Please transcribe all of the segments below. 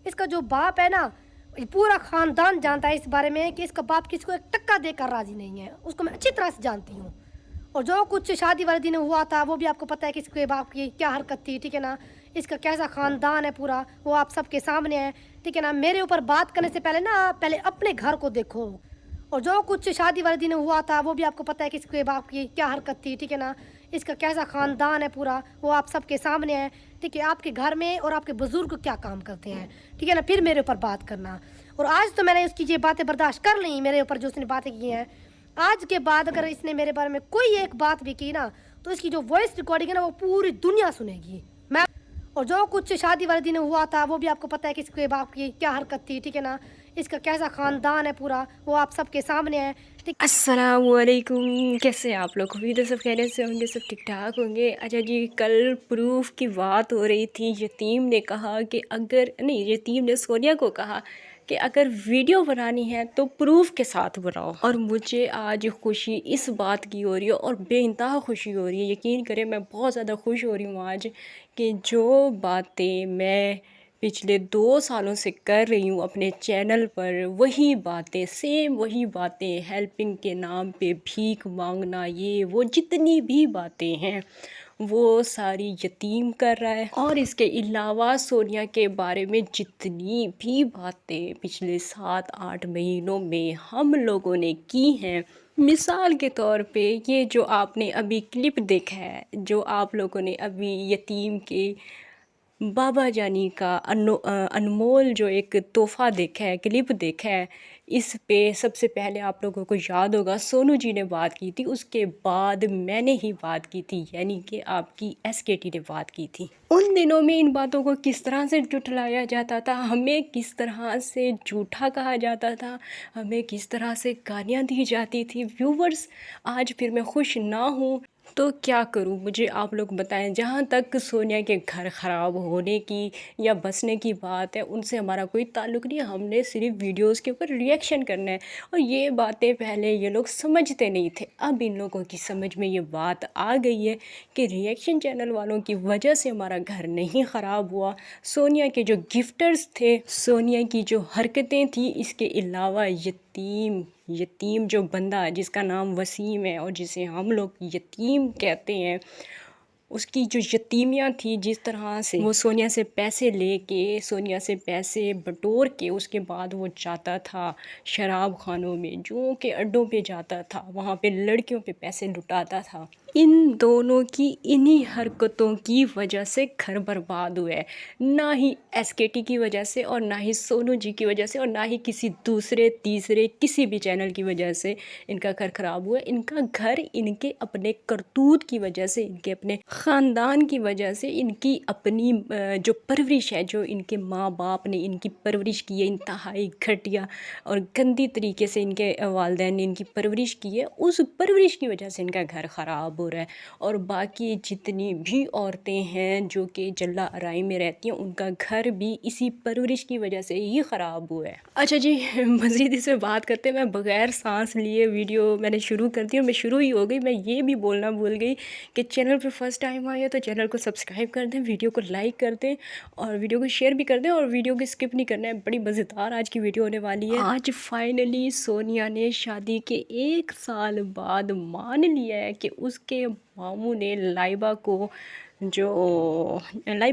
इसका जो बाप है ना, ये पूरा ख़ानदान जानता है इस बारे में कि इसका बाप किसी को एक टक्का देकर राज़ी नहीं है। उसको मैं अच्छी तरह से जानती हूँ। और जो कुछ शादी वाले दिन हुआ था, वो भी आपको पता है कि इसके बाप की क्या हरकत थी, ठीक है ना? इसका कैसा ख़ानदान है पूरा, वो आप सबके सामने है, ठीक है ना? मेरे ऊपर बात करने से पहले ना, पहले अपने घर को देखो। और जो कुछ शादी वाले दिन हुआ था, वो भी आपको पता है कि इसके बाप की क्या हरकत थी, ठीक है ना? इसका कैसा ख़ानदान है पूरा, वो आप सबके सामने है, ठीक है? आपके घर में और आपके बुज़ुर्ग क्या काम करते हैं, ठीक है ना? फिर मेरे ऊपर बात करना। और आज तो मैंने उसकी ये बातें बर्दाश्त कर ली, मेरे ऊपर जो उसने बातें की हैं। आज के बाद अगर इसने मेरे बारे में कोई एक बात भी की ना, तो इसकी जो वॉइस रिकॉर्डिंग है ना, वो पूरी दुनिया सुनेगी। मैं और जो कुछ शादी वाले दिन हुआ था, वो भी आपको पता है कि इसके बाप की क्या हरकत थी, ठीक है ना? इसका कैसा ख़ानदान है पूरा, वो आप सबके सामने है, ठीक। अस्सलामुअलैकुम, कैसे हैं आप लोग? उम्मीद है सब खैरियत से होंगे, सब ठीक ठाक होंगे। अच्छा जी, कल प्रूफ की बात हो रही थी। यतीम ने कहा कि अगर नहीं, यतीम ने सोनिया को कहा कि अगर वीडियो बनानी है तो प्रूफ के साथ बनाओ। और मुझे आज खुशी इस बात की हो रही है और बेइंतहा खुशी हो रही है। यकीन करें, मैं बहुत ज़्यादा खुश हो रही हूँ आज कि जो बातें मैं पिछले 2 सालों से कर रही हूँ अपने चैनल पर, वही बातें, सेम वही बातें, हेल्पिंग के नाम पे भीख मांगना, ये वो जितनी भी बातें हैं वो सारी यतीम कर रहा है। और इसके अलावा सोनिया के बारे में जितनी भी बातें पिछले 7-8 महीनों में हम लोगों ने की हैं, मिसाल के तौर पे ये जो आपने अभी क्लिप देखा है, जो आप लोगों ने अभी यतीम के बाबा जानी का अनमोल जो एक तोहफ़ा देखा है, क्लिप देखा है, इस पे सबसे पहले आप लोगों को याद होगा सोनू जी ने बात की थी, उसके बाद मैंने ही बात की थी, यानी कि आपकी एसकेटी ने बात की थी। उन दिनों में इन बातों को किस तरह से झुठलाया जाता था, हमें किस तरह से झूठा कहा जाता था, हमें किस तरह से गालियाँ दी जाती थी। व्यूवर्स, आज फिर मैं खुश ना हूँ तो क्या करूं, मुझे आप लोग बताएं। जहां तक सोनिया के घर ख़राब होने की या बसने की बात है, उनसे हमारा कोई ताल्लुक़ नहीं है। हमने सिर्फ वीडियोस के ऊपर रिएक्शन करना है। और ये बातें पहले ये लोग समझते नहीं थे, अब इन लोगों की समझ में ये बात आ गई है कि रिएक्शन चैनल वालों की वजह से हमारा घर नहीं ख़राब हुआ। सोनिया के जो गिफ्टर्स थे, सोनिया की जो हरकतें थी, इसके अलावा यतीम जो बंदा जिसका नाम वसीम है और जिसे हम लोग यतीम कहते हैं, उसकी जो यतीमियाँ थी, जिस तरह से वो सोनिया से पैसे लेके, सोनिया से पैसे बटोर के उसके बाद वो जाता था शराब खानों में, जुओं के अड्डों पे जाता था, वहाँ पे लड़कियों पे पैसे लुटाता था। इन दोनों की इन्हीं हरकतों की वजह से घर बर्बाद हुआ है। ना ही एसकेटी की वजह से और ना ही सोनू जी की वजह से और ना ही किसी दूसरे तीसरे किसी भी चैनल की वजह से इनका घर ख़राब हुआ है। इनका घर इनके अपने करतूत की वजह से, इनके अपने ख़ानदान की वजह से, इनकी अपनी जो परवरिश है, जो इनके माँ बाप ने इनकी परवरिश की है, इंतहाई घटिया और गंदी तरीके से इनके वालिदैन ने इनकी परवरिश की है, उस परवरिश की वजह से इनका घर ख़राब हो रहा है। और बाकी जितनी भी औरतें हैं जो कि जल्ला अराई में रहती हैं, उनका घर भी इसी परवरिश की वजह से ही ख़राब हुआ है। अच्छा जी, मज़ीद इसमें बात करते हैं। मैं बग़ैर सांस लिए वीडियो मैंने शुरू कर दी और मैं शुरू ही हो गई। मैं ये भी बोलना भूल गई कि चैनल पर फर्स्ट टाइम आए तो चैनल को सब्सक्राइब कर दें, वीडियो को लाइक कर दें और वीडियो को शेयर भी कर दें और वीडियो को स्किप नहीं करना है। बड़ी मज़ेदार आज की वीडियो होने वाली है। आज फाइनली सोनिया ने शादी के 1 साल बाद मान लिया है कि उसके मामू ने लाइबा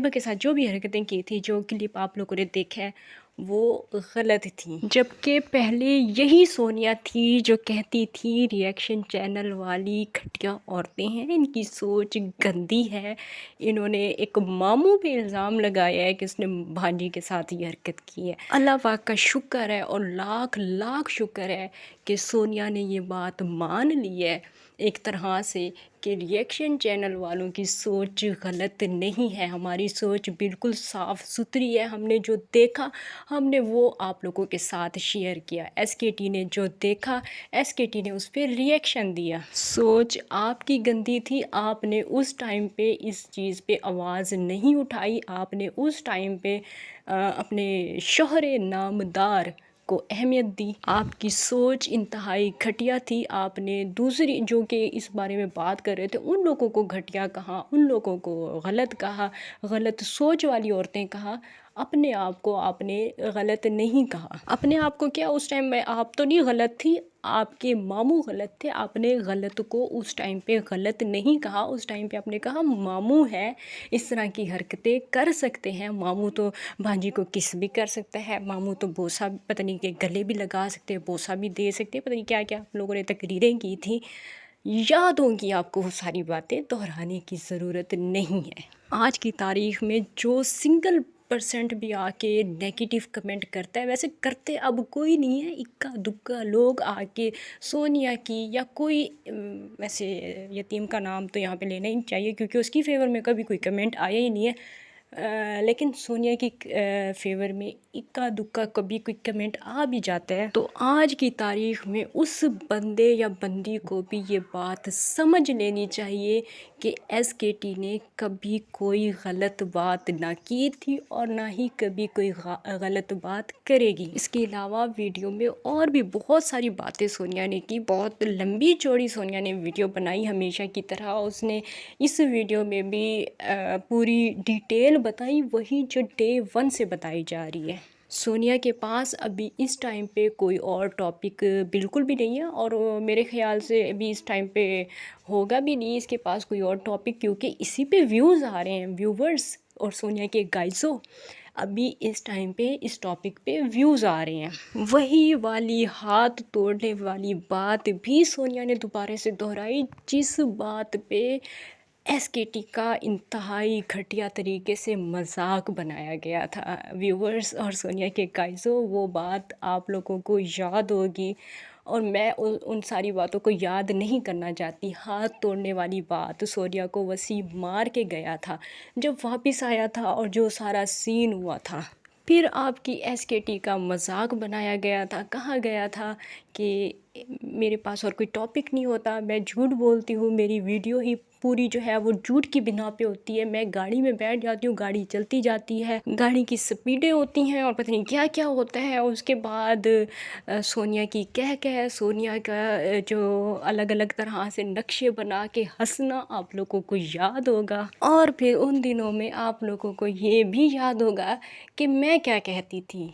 के साथ जो भी हरकतें की थी, जो क्लिप आप लोगों ने देखा है, वो गलत थी। जबकि पहले यही सोनिया थी जो कहती थी रिएक्शन चैनल वाली घटिया औरतें हैं, इनकी सोच गंदी है, इन्होंने एक मामू पे इल्ज़ाम लगाया है कि उसने भांजी के साथ ये हरकत की है। अल्लाह पाक का शुक्र है और लाख लाख शुक्र है कि सोनिया ने ये बात मान ली है एक तरह से कि रिएक्शन चैनल वालों की सोच गलत नहीं है, हमारी सोच बिल्कुल साफ़ सुथरी है। हमने जो देखा हमने वो आप लोगों के साथ शेयर किया। एसकेटी ने जो देखा, एसकेटी ने उस पर रिएक्शन दिया। सोच आपकी गंदी थी, आपने उस टाइम पे इस चीज़ पे आवाज़ नहीं उठाई, आपने उस टाइम पे अपने शोहरे नामदार को अहमियत दी। आपकी सोच इंतहाई घटिया थी। आपने दूसरी जो कि इस बारे में बात कर रहे थे उन लोगों को घटिया कहा, उन लोगों को गलत कहा, गलत सोच वाली औरतें कहा। अपने आप को आपने गलत नहीं कहा। अपने आप को क्या, उस टाइम में आप तो नहीं गलत थी, आपके मामू गलत थे। आपने गलत को उस टाइम पे गलत नहीं कहा, उस टाइम पे आपने कहा मामू है, इस तरह की हरकतें कर सकते हैं। मामू तो भांजी को किस भी कर सकता है, मामू तो बोसा पता नहीं के गले भी लगा सकते हैं, बोसा भी दे सकते हैं, पता नहीं क्या क्या आप लोगों ने तकरीरें की थी। याद होंगी आपको, वो सारी बातें दोहराने की ज़रूरत नहीं है। आज की तारीख में जो सिंगल परसेंट भी आके नेगेटिव कमेंट करता है, वैसे करते अब कोई नहीं है, इक्का दुक्का लोग आके सोनिया की या कोई वैसे यतीम का नाम तो यहाँ पे लेना ही नहीं चाहिए क्योंकि उसकी फेवर में कभी कोई कमेंट आया ही नहीं है। लेकिन सोनिया की फेवर में इक्का दुक्का कभी कोई कमेंट आ भी जाता है। तो आज की तारीख में उस बंदे या बंदी को भी ये बात समझ लेनी चाहिए कि SKT ने कभी कोई गलत बात ना की थी और ना ही कभी कोई गलत बात करेगी। इसके अलावा वीडियो में और भी बहुत सारी बातें सोनिया ने की, बहुत लंबी चौड़ी सोनिया ने वीडियो बनाई हमेशा की तरह। उसने इस वीडियो में भी पूरी डिटेल बताई, वही जो डे 1 से बताई जा रही है। सोनिया के पास अभी इस टाइम पे कोई और टॉपिक बिल्कुल भी नहीं है और मेरे ख़्याल से अभी इस टाइम पे होगा भी नहीं इसके पास कोई और टॉपिक, क्योंकि इसी पे व्यूज़ आ रहे हैं, व्यूवर्स और सोनिया के गाइसों। अभी इस टाइम पे इस टॉपिक पे व्यूज़ आ रहे हैं। वही वाली हाथ तोड़ने वाली बात भी सोनिया ने दोबारा से दोहराई, जिस बात पे SKT का इंतहाई घटिया तरीके से मजाक बनाया गया था। व्यूवर्स और सोनिया के गाइसों, वो बात आप लोगों को याद होगी और मैं उन सारी बातों को याद नहीं करना चाहती। हाथ तोड़ने वाली बात, सोनिया को वसीम मार के गया था, जब वापस आया था और जो सारा सीन हुआ था, फिर आपकी SKT का मजाक बनाया गया था। कहा गया था कि मेरे पास और कोई टॉपिक नहीं होता, मैं झूठ बोलती हूँ, मेरी वीडियो ही पूरी जो है वो झूठ की बिना पे होती है, मैं गाड़ी में बैठ जाती हूँ, गाड़ी चलती जाती है, गाड़ी की स्पीडें होती हैं और पता नहीं क्या क्या होता है। उसके बाद सोनिया की कह सोनिया का जो अलग अलग तरह से नक्शे बना के हंसना आप लोगों को याद होगा। और फिर उन दिनों में आप लोगों को ये भी याद होगा कि मैं क्या कहती थी।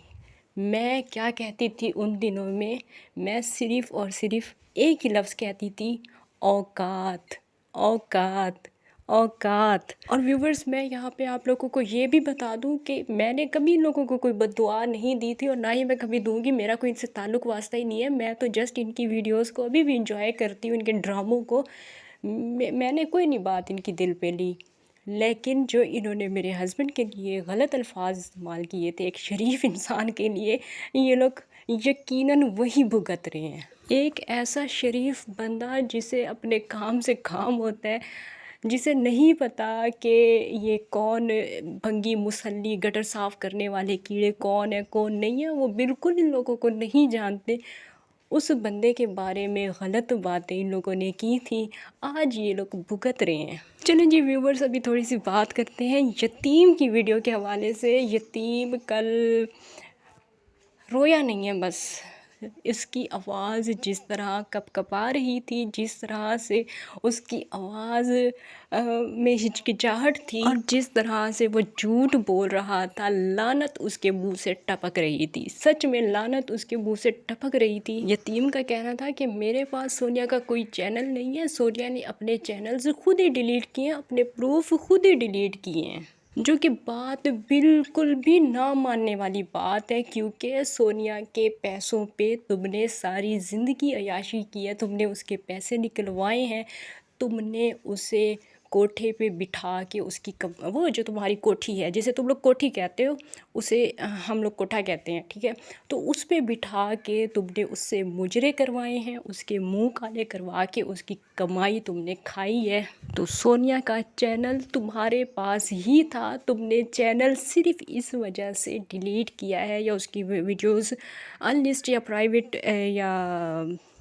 मैं क्या कहती थी उन दिनों में, मैं सिर्फ़ और सिर्फ एक ही लफ्ज़ कहती थी, औकात औकात औकात। और व्यूवर्स, मैं यहाँ पे आप लोगों को ये भी बता दूँ कि मैंने कभी इन लोगों को कोई बद्दुआ नहीं दी थी और ना ही मैं कभी दूँगी। मेरा कोई इनसे ताल्लुक़ वास्ता ही नहीं है। मैं तो जस्ट इनकी वीडियोज़ को अभी भी इंजॉय करती हूँ, इनके ड्रामों को। मैंने कोई नहीं बात इनकी दिल पे ली, लेकिन जो इन्होंने मेरे हस्बैंड के लिए गलत अल्फाज इस्तेमाल किए थे एक शरीफ इंसान के लिए, ये लोग यकीनन वही भुगत रहे हैं। एक ऐसा शरीफ बंदा जिसे अपने काम से काम होता है, जिसे नहीं पता कि ये कौन भंगी मुसल्ली गटर साफ़ करने वाले कीड़े कौन है कौन नहीं है, वो बिल्कुल इन लोगों को नहीं जानते। उस बंदे के बारे में गलत बातें इन लोगों ने की थी, आज ये लोग भुगत रहे हैं। चलें जी व्यूवर्स, अभी थोड़ी सी बात करते हैं यतीम की वीडियो के हवाले से। यतीम कल रोया नहीं है, बस इसकी आवाज़ जिस तरह कँपकँपा रही थी, जिस तरह से उसकी आवाज़ में हिचकिचाहट थी और जिस तरह से वो झूठ बोल रहा था, लानत उसके मुंह से टपक रही थी। सच में लानत उसके मुंह से टपक रही थी। यतीम का कहना था कि मेरे पास सोनिया का कोई चैनल नहीं है, सोनिया ने अपने चैनल्स खुद ही डिलीट किए हैं, अपने प्रूफ खुद ही डिलीट किए हैं, जो कि बात बिल्कुल भी ना मानने वाली बात है। क्योंकि सोनिया के पैसों पे तुमने सारी ज़िंदगी अय्याशी की है, तुमने उसके पैसे निकलवाए हैं, तुमने उसे कोठे पे बिठा के उसकी वो जो तुम्हारी कोठी है, जिसे तुम लोग कोठी कहते हो, उसे हम लोग कोठा कहते हैं, ठीक है, तो उस पे बिठा के तुमने उससे मुजरे करवाए हैं, उसके मुंह काले करवा के उसकी कमाई तुमने खाई है। तो सोनिया का चैनल तुम्हारे पास ही था, तुमने चैनल सिर्फ इस वजह से डिलीट किया है या उसकी वीडियोस अनलिस्ट या प्राइवेट या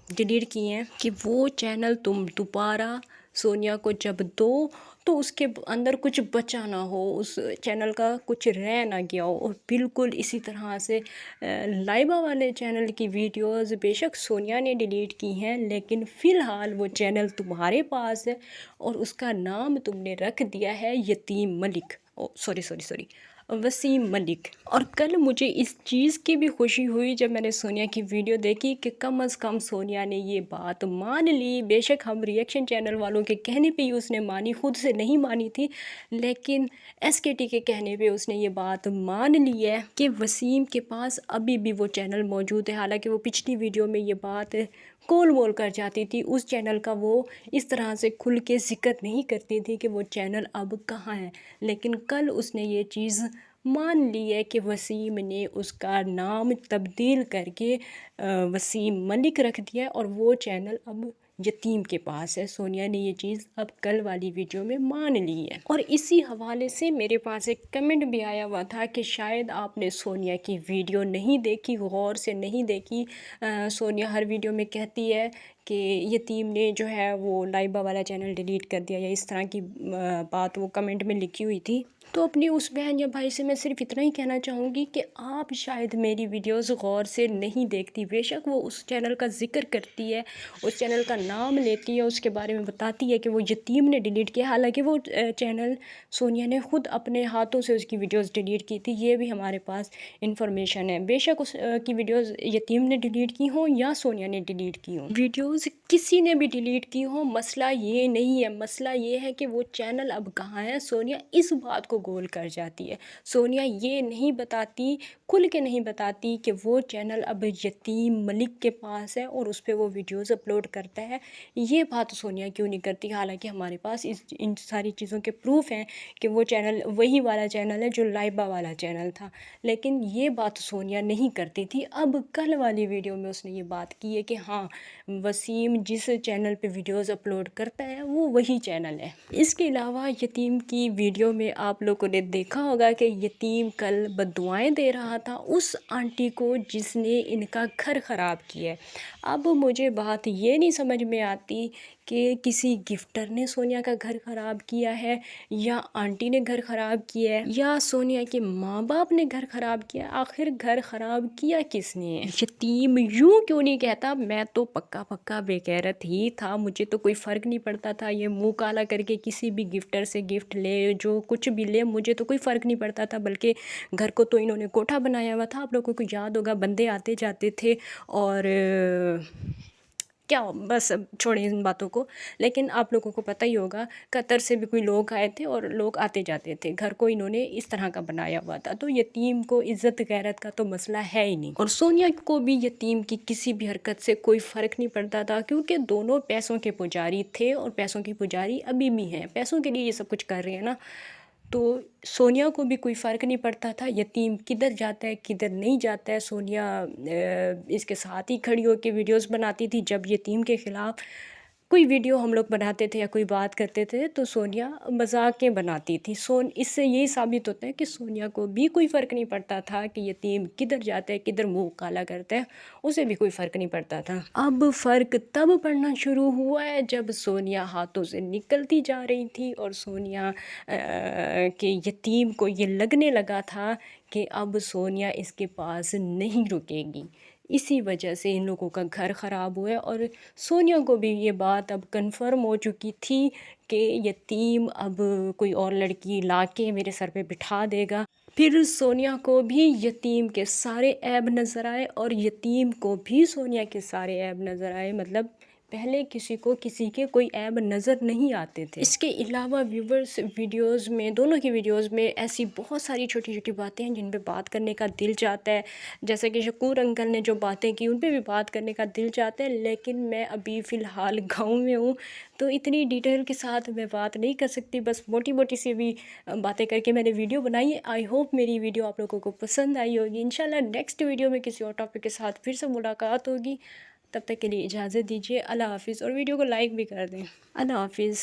डिलीट किए हैं कि वो चैनल तुम दोबारा सोनिया को जब दो तो उसके अंदर कुछ बचा ना हो, उस चैनल का कुछ रह ना गया हो। और बिल्कुल इसी तरह से लाइबा वाले चैनल की वीडियोस बेशक सोनिया ने डिलीट की हैं, लेकिन फ़िलहाल वो चैनल तुम्हारे पास है और उसका नाम तुमने रख दिया है यतीम मलिक। सॉरी वसीम मलिक। और कल मुझे इस चीज़ की भी खुशी हुई जब मैंने सोनिया की वीडियो देखी कि कम अज़ कम सोनिया ने ये बात मान ली। बेशक हम रिएक्शन चैनल वालों के कहने पे ही उसने मानी, खुद से नहीं मानी थी, लेकिन एसकेटी के कहने पे उसने ये बात मान ली है कि वसीम के पास अभी भी वो चैनल मौजूद है। हालांकि वो पिछली वीडियो में ये बात गोल मोल कर जाती थी, उस चैनल का वो इस तरह से खुल के ज़िक्र नहीं करती थी कि वो चैनल अब कहाँ है, लेकिन कल उसने ये चीज़ मान ली है कि वसीम ने उसका नाम तब्दील करके वसीम मलिक रख दिया है और वो चैनल अब यतीम के पास है। सोनिया ने ये चीज़ अब कल वाली वीडियो में मान ली है। और इसी हवाले से मेरे पास एक कमेंट भी आया हुआ था कि शायद आपने सोनिया की वीडियो नहीं देखी, गौर से नहीं देखी। सोनिया हर वीडियो में कहती है कि यतीम ने जो है वो लाइबा वाला चैनल डिलीट कर दिया, या इस तरह की बात वो कमेंट में लिखी हुई थी। तो अपनी उस बहन या भाई से मैं सिर्फ इतना ही कहना चाहूँगी कि आप शायद मेरी वीडियोस गौर से नहीं देखती। बेशक वो उस चैनल का जिक्र करती है, उस चैनल का नाम लेती है, उसके बारे में बताती है कि वो यतीम ने डिलीट किया। हालांकि वो चैनल सोनिया ने ख़ुद अपने हाथों से उसकी वीडियोस डिलीट की थी, ये भी हमारे पास इंफॉर्मेशन है। बेशक उस की वीडियोस यतीम ने डिलीट की हों या सोनिया ने डिलीट की हों, वीडियोस किसी ने भी डिलीट की हो, मसला ये नहीं है। मसला ये है कि वो चैनल अब कहाँ है। सोनिया इस बात को गोल कर जाती है। सोनिया ये नहीं बताती, खुल के नहीं बताती कि वो चैनल अब यतीम मलिक के पास है और उस पर वो वीडियोस अपलोड करता है। ये बात सोनिया क्यों नहीं करती, हालांकि हमारे पास इन सारी चीज़ों के प्रूफ हैं कि वो चैनल वही वाला चैनल है जो लाइबा वाला चैनल था, लेकिन ये बात सोनिया नहीं करती थी। अब कल वाली वीडियो में उसने ये बात की है कि हाँ, वसीम जिस चैनल पे वीडियोस अपलोड करता है वो वही चैनल है। इसके अलावा यतीम की वीडियो में आप लोगों ने देखा होगा कि यतीम कल बद्दुआएं दे रहा था उस आंटी को जिसने इनका घर ख़राब किया है। अब मुझे बात ये नहीं समझ में आती कि किसी गिफ्टर ने सोनिया का घर ख़राब किया है, या आंटी ने घर ख़राब किया है, या सोनिया के माँ बाप ने घर ख़राब किया। आखिर घर ख़राब किया किसने है? यतीम यूँ क्यों नहीं कहता मैं तो पक्का बेगैरत ही था, मुझे तो कोई फ़र्क नहीं पड़ता था, ये मुंह काला करके किसी भी गिफ्टर से गिफ्ट ले, जो कुछ भी ले, मुझे तो कोई फ़र्क नहीं पड़ता था। बल्कि घर को तो इन्होंने कोठा बनाया हुआ था, आप लोगों को याद होगा, बंदे आते जाते थे। और क्या, बस अब छोड़ें इन बातों को। लेकिन आप लोगों को पता ही होगा, कतर से भी कोई लोग आए थे और लोग आते जाते थे, घर को इन्होंने इस तरह का बनाया हुआ था। तो यतीम को इज़्ज़त गैरत का तो मसला है ही नहीं। और सोनिया को भी यतीम की किसी भी हरकत से कोई फ़र्क नहीं पड़ता था, क्योंकि दोनों पैसों के पुजारी थे और पैसों के पुजारी अभी भी हैं, पैसों के लिए ये सब कुछ कर रहे हैं ना। तो सोनिया को भी कोई फ़र्क नहीं पड़ता था यतीम किधर जाता है किधर नहीं जाता है। सोनिया इसके साथ ही खड़ी होकर वीडियोस बनाती थी। जब यतीम के ख़िलाफ़ कोई वीडियो हम लोग बनाते थे या कोई बात करते थे तो सोनिया मजाकें बनाती थी। इससे यही साबित होता है कि सोनिया को भी कोई फ़र्क नहीं पड़ता था कि यतीम किधर जाता है किधर मुंह काला करता है, उसे भी कोई फ़र्क नहीं पड़ता था। अब फ़र्क तब पड़ना शुरू हुआ है जब सोनिया हाथों से निकलती जा रही थी और सोनिया के यतीम को ये लगने लगा था कि अब सोनिया इसके पास नहीं रुकेगी। इसी वजह से इन लोगों का घर ख़राब हुआ है और सोनिया को भी ये बात अब कंफर्म हो चुकी थी कि यतीम अब कोई और लड़की लाके मेरे सर पे बिठा देगा। फिर सोनिया को भी यतीम के सारे ऐब नज़र आए और यतीम को भी सोनिया के सारे ऐब नज़र आए। मतलब पहले किसी को किसी के कोई ऐब नज़र नहीं आते थे। इसके अलावा व्यूवर्स वीडियोस में, दोनों की वीडियोस में ऐसी बहुत सारी छोटी छोटी बातें हैं जिन पे बात करने का दिल चाहता है। जैसे कि शकूर अंकल ने जो बातें की उन पे भी बात करने का दिल चाहता है, लेकिन मैं अभी फ़िलहाल गाँव में हूँ तो इतनी डिटेल के साथ मैं बात नहीं कर सकती। बस मोटी मोटी सी भी बातें करके मैंने वीडियो बनाई है। आई होप मेरी वीडियो आप लोगों को पसंद आई होगी। इंशाल्लाह नेक्स्ट वीडियो में किसी और टॉपिक के साथ फिर से मुलाकात होगी। तब तक के लिए इजाज़त दीजिए। अल्लाह हाफ़िज़। और वीडियो को लाइक भी कर दें। अल्लाह हाफ़िज़।